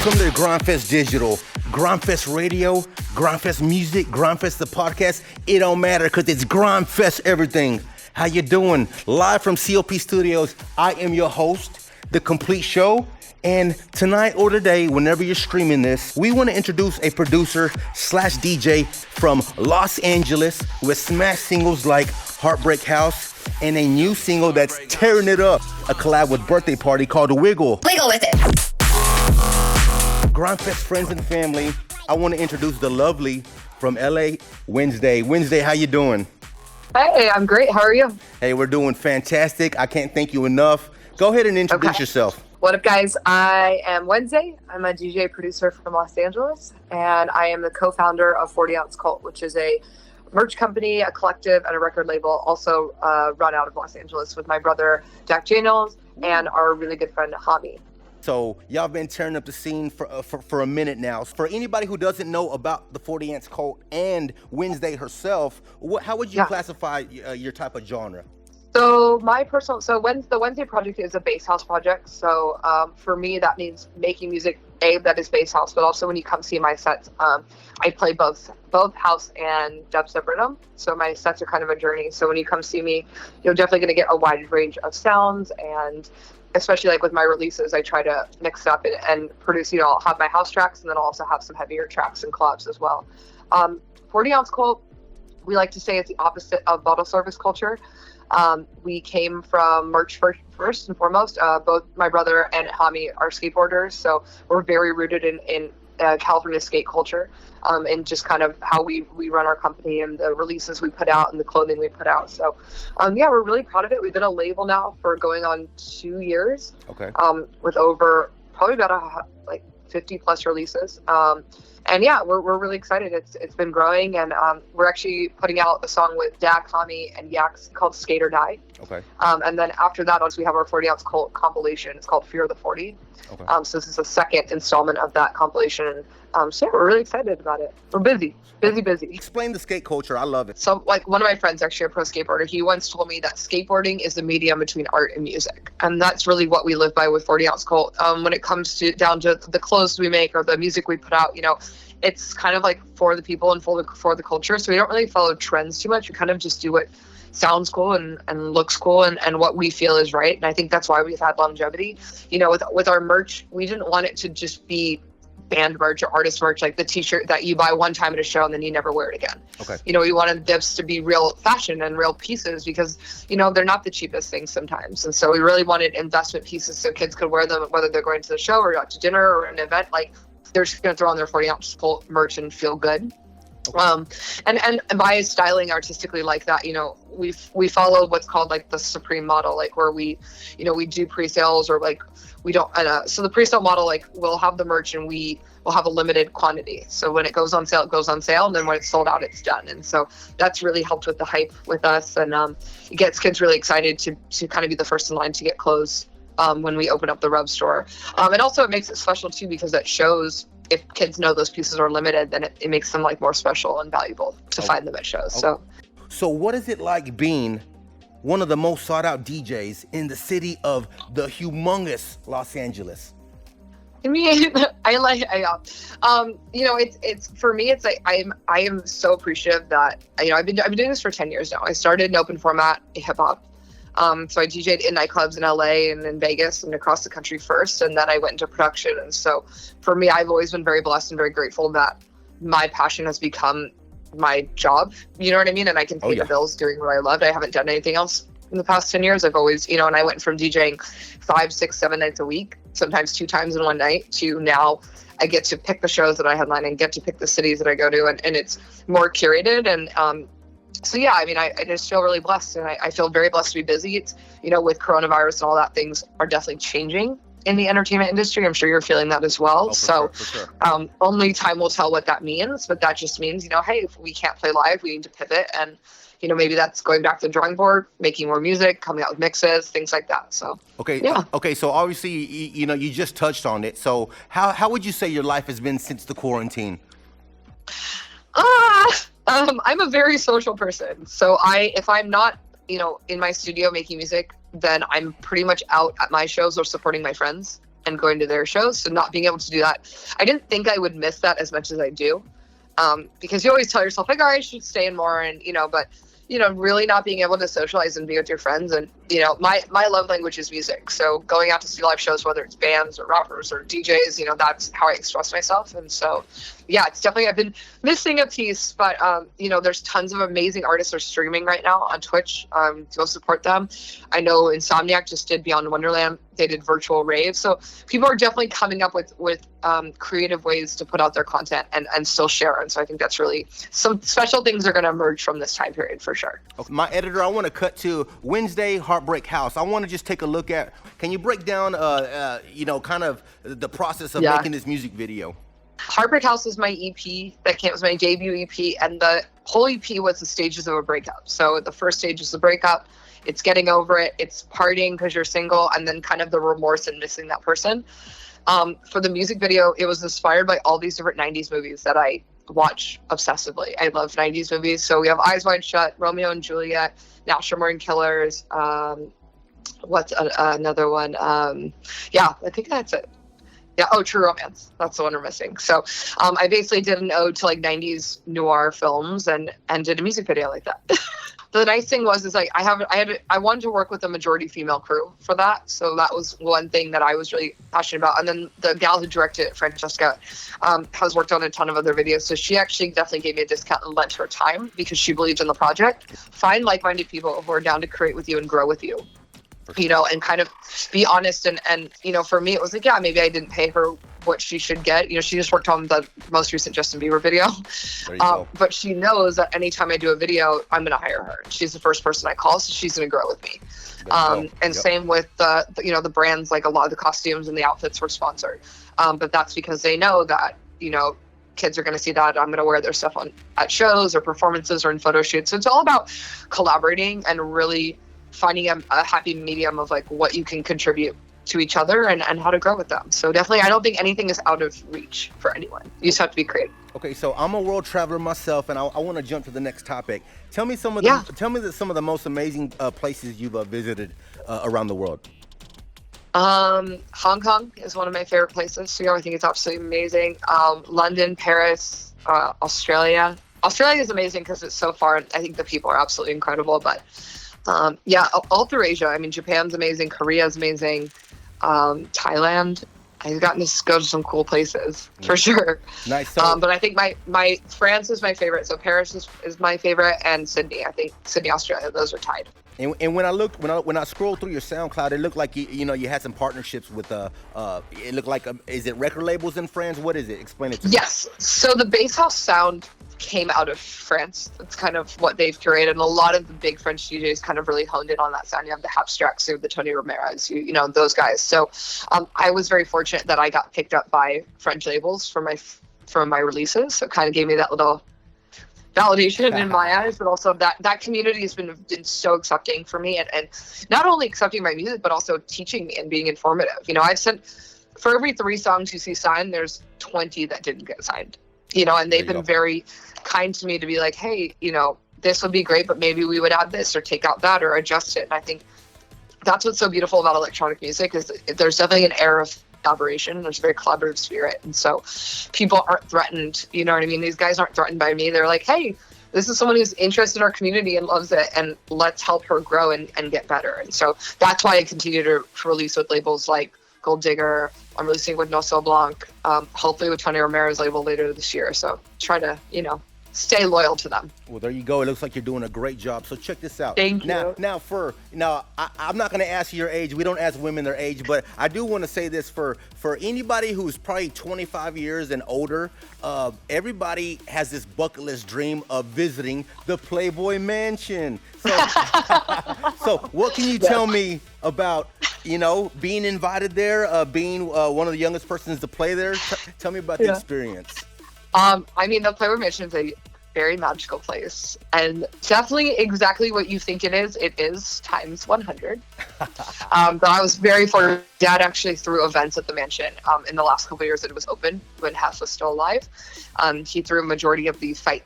Welcome to Grimefest Digital, Grimefest Radio, Grimefest Music, Grimefest the podcast. It don't matter because it's Grimefest everything. How you doing? Live from CLP Studios, I am your host, The Complete Show. And tonight or today, whenever you're streaming this, we want to introduce a producer slash DJ from Los Angeles with smash singles like Heartbreak House and a new single that's tearing it up, a collab with Birthday Party called Wiggle. Wiggle with it. Grimefest friends and family, I want to introduce the lovely from LA, Wenzday. Wenzday, how you doing? Hey, I'm great. How are you? Hey, we're doing fantastic. I can't thank you enough. Go ahead and introduce yourself. What up, guys? I am Wenzday. I'm a DJ producer from Los Angeles, and I am the co-founder of 40 Ounce Cult, which is a merch company, a collective, and a record label, also run out of Los Angeles with my brother, Dack Janiels, and our really good friend, Hami. So y'all been tearing up the scene for a minute now. For anybody who doesn't know about the 40 Ounce Cult and Wenzday herself, how would you classify your type of genre? So the Wenzday project is a bass house project. So for me, that means making music that is bass house, but also when you come see my sets, I play both house and dubstep rhythm. So my sets are kind of a journey. So when you come see me, you're definitely going to get a wide range of sounds, and especially like with my releases, I try to mix up and produce. I'll have my house tracks, and then I'll also have some heavier tracks and collabs as well. 40 Ounce Cult, we like to say it's the opposite of bottle service culture. We came from merch first and foremost. Both my brother and Hami are skateboarders, so we're very rooted in California skate culture, and just kind of how we run our company and the releases we put out and the clothing we put out. So, we're really proud of it. We've been a label now for going on 2 years. Okay. With over probably about 50 plus releases. We're really excited. It's been growing, and we're actually putting out a song with Dack, Hami, and Yax called Skate or Die. Okay. And then after that, we have our 40 Ounce Cult compilation. It's called Fear of the 40. Okay. So this is the second installment of that compilation. We're really excited about it. We're busy. Explain the skate culture. I love it. So one of my friends, actually a pro skateboarder, he once told me that skateboarding is the medium between art and music. And that's really what we live by with 40 Ounce Cult. When it comes down to the clothes we make or the music we put out, it's kind of like for the people and for the culture. So we don't really follow trends too much. We kind of just do what sounds cool and looks cool and what we feel is right. And I think that's why we've had longevity. With our merch, we didn't want it to just be band merch or artist merch, like the t-shirt that you buy one time at a show and then you never wear it again. Okay. We wanted this to be real fashion and real pieces because, they're not the cheapest things sometimes. And so we really wanted investment pieces so kids could wear them, whether they're going to the show or out to dinner or an event. Like, they're just going to throw on their 40 Ounce Cult merch and feel good. Okay. And by styling artistically like that, we follow what's called like the Supreme model, like where we do pre-sales or like we don't. So the pre-sale model, like we'll have the merch and we will have a limited quantity. So when it goes on sale, it goes on sale, and then when it's sold out, it's done. And so that's really helped with the hype with us, and it gets kids really excited to kind of be the first in line to get clothes when we open up the Rub store. And also it makes it special too because it shows. If kids know those pieces are limited, then it makes them more special and valuable to find them at shows. So what is it like being one of the most sought out DJs in the city of the humongous Los Angeles? I mean, it's for me, it's like I am so appreciative that I've been doing this for 10 years now. I started in open format hip hop. So I DJ'd in nightclubs in LA and in Vegas and across the country first, and then I went into production. And so for me, I've always been very blessed and very grateful that my passion has become my job. You know what I mean? And I can pay the bills doing what I loved. I haven't done anything else in the past 10 years. I've always, and I went from DJing 5, 6, 7 nights a week, sometimes 2 times in one night, to now I get to pick the shows that I headline and get to pick the cities that I go to. And it's more curated. And, I just feel really blessed, and I feel very blessed to be busy. It's, with coronavirus and all that, things are definitely changing in the entertainment industry. I'm sure you're feeling that as well. For sure. Only time will tell what that means, but that just means, hey, if we can't play live, we need to pivot. And, maybe that's going back to the drawing board, making more music, coming out with mixes, things like that. So, Okay. So obviously, you just touched on it. So how would you say your life has been since the quarantine? I'm a very social person. So if I'm not, in my studio making music, then I'm pretty much out at my shows or supporting my friends. and going to their shows. So not being able to do that, I didn't think I would miss that as much as I do. Because you always tell yourself like, all right, I should stay in more, and but really not being able to socialize and be with your friends. And my love language is music, so going out to see live shows, whether it's bands or rappers or DJs, that's how I express myself. And so yeah, it's definitely, I've been missing a piece, but there's tons of amazing artists are streaming right now on Twitch. Go support them. I know Insomniac just did Beyond Wonderland. They did virtual raves. So people are definitely coming up with creative ways to put out their content and still share. And so I think that's really, some special things are going to emerge from this time period for sure. Okay. My editor, I want to cut to Wenzday Heartbreak House. I want to just take a look at, can you break down, kind of the process of making this music video? Heartbreak House was my EP that was my debut EP, and the whole EP was the stages of a breakup. So the first stage is the breakup, it's getting over it, it's partying because you're single, and then kind of the remorse and missing that person. For the music video, it was inspired by all these different 90s movies that I watch obsessively. I love 90s movies. So we have Eyes Wide Shut, Romeo and Juliet, National Marine Killers, what's another one? I think that's it. Yeah. Oh, True Romance. That's the one we're missing. So I basically did an ode to like 90s noir films and did a music video like that. The nice thing was like I wanted to work with a majority female crew for that. So that was one thing that I was really passionate about. And then the gal who directed it, Francesca, has worked on a ton of other videos. So she actually definitely gave me a discount and lent her time because she believed in the project. Find like-minded people who are down to create with you and grow with you. And kind of be honest. And for me, it was like, yeah, maybe I didn't pay her what she should get. She just worked on the most recent Justin Bieber video. There you go. But she knows that anytime I do a video, I'm going to hire her. She's the first person I call, so she's going to grow with me. Same with the brands, like a lot of the costumes and the outfits were sponsored. But that's because they know that, kids are going to see that I'm going to wear their stuff at shows or performances or in photo shoots. So it's all about collaborating and really finding a happy medium of like what you can contribute to each other and how to grow with them. So definitely, I don't think anything is out of reach for anyone. You just have to be creative. Okay, so I'm a world traveler myself, and I want to jump to the next topic. Tell me some of the most amazing places you've visited around the world. Hong Kong is one of my favorite places. So, I think it's absolutely amazing. London, Paris, Australia. Australia is amazing because it's so far, and I think the people are absolutely incredible. But all through Asia. I mean, Japan's amazing, Korea's amazing, Thailand. I've gotten to go to some cool places for sure. Nice. But I think my France is my favorite. So Paris is my favorite, and Sydney. I think Sydney, Australia. Those are tied. And when I scrolled through your SoundCloud, it looked like you had some partnerships with it looked like is it record labels in France? What is it? Explain it to me. Yes. So the bass house sound came out of France. That's kind of what they've curated, and a lot of the big French DJs kind of really honed in on that sound. You have the Abstract, the Tony Romero's, those guys. So I was very fortunate that I got picked up by French labels for my releases. So it kind of gave me that little validation in my eyes, but also that community has been so accepting for me, and not only accepting my music, but also teaching me and being informative. I've sent, for every 3 songs you see signed, there's 20 that didn't get signed. And they've been very kind to me to be like, hey, this would be great, but maybe we would add this or take out that or adjust it. And I think that's what's so beautiful about electronic music is there's definitely an air of collaboration. There's a very collaborative spirit. And so people aren't threatened. You know what I mean? These guys aren't threatened by me. They're like, hey, this is someone who's interested in our community and loves it, and let's help her grow and get better. And so that's why I continue to release with labels like Gold Digger. I'm releasing with No So Blanc, hopefully with Tony Romero's label later this year. So try to, stay loyal to them. Well, there you go. It looks like you're doing a great job. So check this out. Thank you. Now, I'm not going to ask you your age. We don't ask women their age, but I do want to say this for anybody who's probably 25 years and older. Everybody has this bucket list dream of visiting the Playboy Mansion. So what can you tell me about, being invited there, being one of the youngest persons to play there? Tell me about the experience. The Playboy Mansion is a very magical place, and definitely exactly what you think it is. It is times 100. But I was very fortunate. Dad actually threw events at the mansion in the last couple of years that it was open when Hef was still alive. He threw a majority of the fight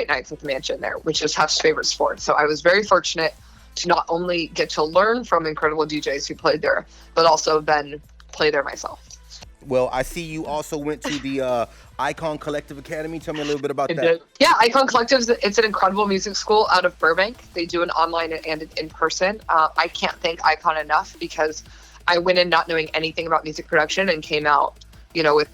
nights at the mansion there, which is Hef's favorite sport. So I was very fortunate to not only get to learn from incredible DJs who played there, but also then play there myself. Well, I see you also went to the Icon Collective Academy. Tell me a little bit about that. Yeah, Icon Collective, it's an incredible music school out of Burbank. They do an online and an in-person. I can't thank Icon enough because I went in not knowing anything about music production and came out, with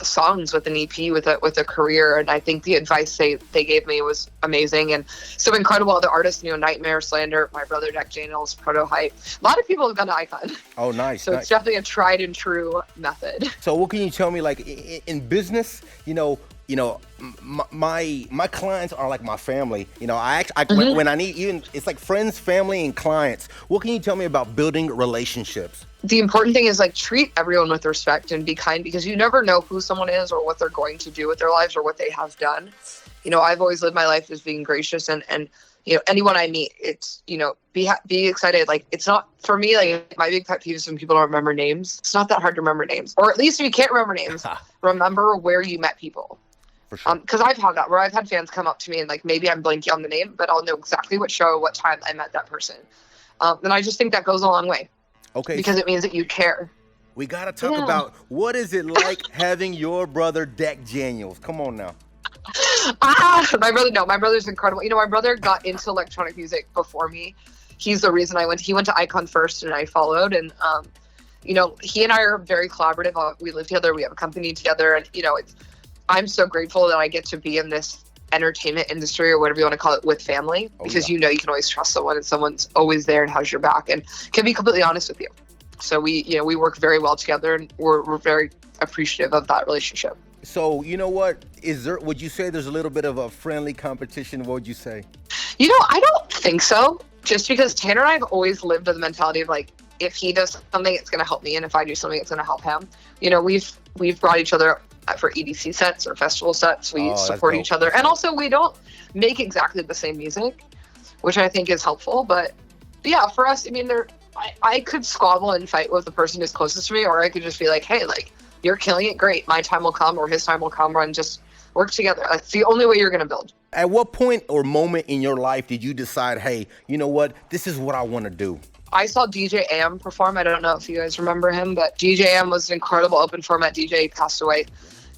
songs, with an EP, with a career. And I think the advice they gave me was amazing. And so incredible other artists, Nightmare, Slander, my brother Dack Janiels, Proto Hype. A lot of people have gone to Icon. Oh, nice. So nice. It's definitely a tried and true method. So what can you tell me, like in business, my clients are like my family. When I need, even it's like friends, family, and clients. What can you tell me about building relationships? The important thing is treat everyone with respect and be kind, because you never know who someone is or what they're going to do with their lives or what they have done. I've always lived my life as being gracious and anyone I meet, it's, be excited. It's not, for me, my big pet peeve is when people don't remember names. It's not that hard to remember names, or at least if you can't remember names, remember where you met people. For sure. Because I've had that where I've had fans come up to me and maybe I'm blanking on the name, but I'll know exactly what show, what time I met that person. And I just think that goes a long way. Okay. Because it means that you care. We got to talk about what is it like having your brother Dack Janiels. Come on now. My brother's incredible. My brother got into electronic music before me. He's the reason he went to Icon first and I followed. And, he and I are very collaborative. We live together. We have a company together. And, I'm so grateful that I get to be in this entertainment industry, or whatever you want to call it, with family, because you can always trust someone and someone's always there and has your back and can be completely honest with you. So we work very well together, and we're very appreciative of that relationship. So would you say there's a little bit of a friendly competition? What would you say? I don't think so, just because Tanner and I have always lived with the mentality of if he does something, it's going to help me, and if I do something, it's going to help him. We've brought each other for EDC sets or festival sets. We support each other. And also we don't make exactly the same music, which I think is helpful. But yeah, for us, I could squabble and fight with the person who's closest to me, or I could just be like, hey, you're killing it. Great. My time will come, or his time will come, and just work together. That's the only way you're going to build. At what point or moment in your life did you decide, hey, you know what? This is what I want to do? I saw DJ Am perform. I don't know if you guys remember him, but DJ Am was an incredible open format DJ. He passed away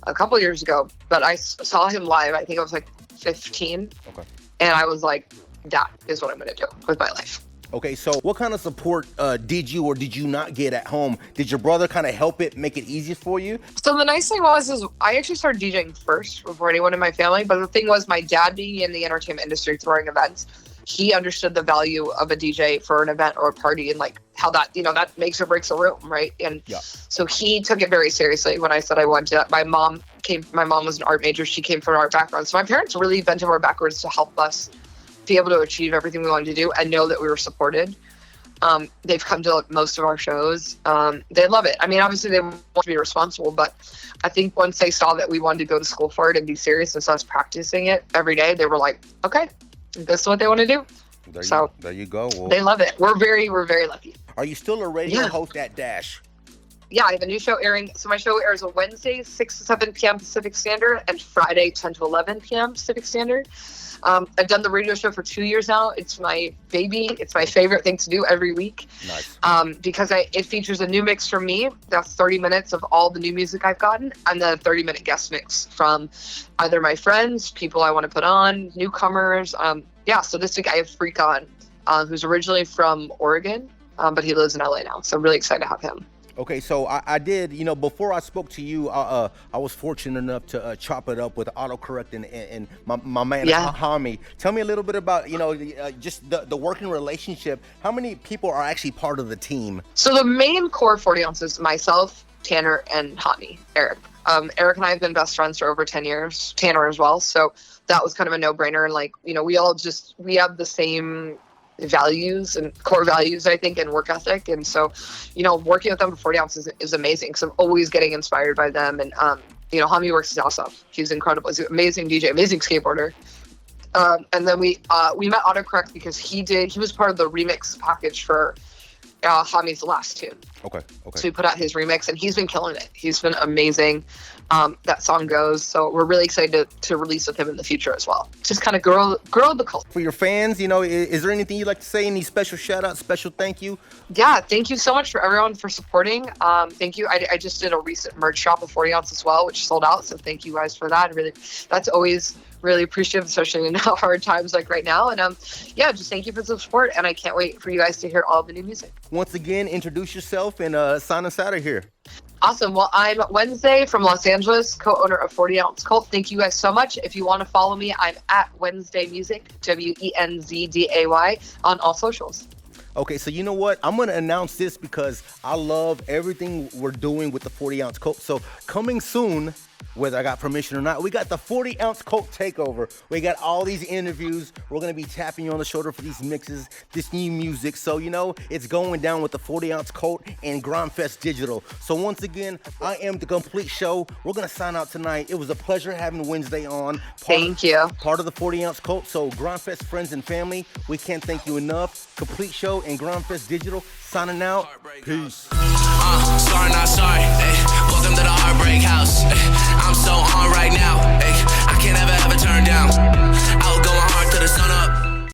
a couple years ago, but I saw him live. I think I was 15. Okay. And I was like, that is what I'm going to do with my life. Okay, so what kind of support did you or did you not get at home? Did your brother kind of help it, make it easier for you? So the nice thing is I actually started DJing first before anyone in my family. But the thing was, my dad being in the entertainment industry, throwing events, he understood the value of a DJ for an event or a party, and how that, that makes or breaks a room, right? And so he took it very seriously when I said I wanted to. My mom was an art major. She came from an art background. So my parents really bent over backwards to help us be able to achieve everything we wanted to do and know that we were supported. They've come to most of our shows. They love it. Obviously they want to be responsible, but I think once they saw that we wanted to go to school for it and be serious and saw us practicing it every day, they were like, okay, this is what they want to do. There you go. Well, they love it. We're very lucky. Are you still a radio host at Dash? Yeah, I have a new show airing. So my show airs on Wednesday, 6 to 7 p.m. Pacific Standard, and Friday, 10 to 11 p.m. Pacific Standard. I've done the radio show for 2 years now. It's my baby. It's my favorite thing to do every week. Nice. Because it features a new mix from me. That's 30 minutes of all the new music I've gotten, and then a 30-minute guest mix from either my friends, people I want to put on, newcomers. So this week I have Freak On, who's originally from Oregon, but he lives in LA now. So I'm really excited to have him. Okay, so I did, before I spoke to you, I was fortunate enough to chop it up with autocorrect and my man, Hami. Tell me a little bit about, just the working relationship. How many people are actually part of the team? So the main core 40 ounces, myself, Tanner, and Hami, Eric. Eric and I have been best friends for over 10 years, Tanner as well. So that was kind of a no-brainer. And we have the same values and core values, I think, and work ethic. And so, working with them for 40 ounces is amazing, because I'm always getting inspired by them. And, Hami works his ass off. He's incredible. He's an amazing DJ, amazing skateboarder. And then we met autocorrect because he was part of the remix package for Hami's last tune. Okay. So we put out his remix, and he's been killing it. He's been amazing. That song goes. So we're really excited to release with him in the future as well. Just kind of grow the culture. For your fans, is there anything you'd like to say? Any special shout out, special thank you? Yeah, thank you so much for everyone for supporting. Thank you. I just did a recent merch shop of 40 ounce as well, which sold out. So thank you guys for that. Really, that's always really appreciative, especially in hard times like right now. And just thank you for the support. And I can't wait for you guys to hear all the new music. Once again, introduce yourself and sign us out of here. Awesome. Well, I'm Wenzday from Los Angeles, co-owner of 40 Ounce Cult. Thank you guys so much. If you want to follow me, I'm at Wenzday Music, WENZDAY, on all socials. Okay, so you know what? I'm going to announce this because I love everything we're doing with the 40 Ounce Cult. So coming soon, whether I got permission or not, we got the 40 Ounce Cult Takeover. We got all these interviews. We're going to be tapping you on the shoulder for these mixes, this new music. So, it's going down with the 40 Ounce Cult and Grimefest Digital. So once again, I am The Complete Show. We're going to sign out tonight. It was a pleasure having Wenzday on. Thank you. Part of the 40 Ounce Cult. So Grimefest friends and family, we can't thank you enough. Complete Show and Grimefest Digital signing out. Peace.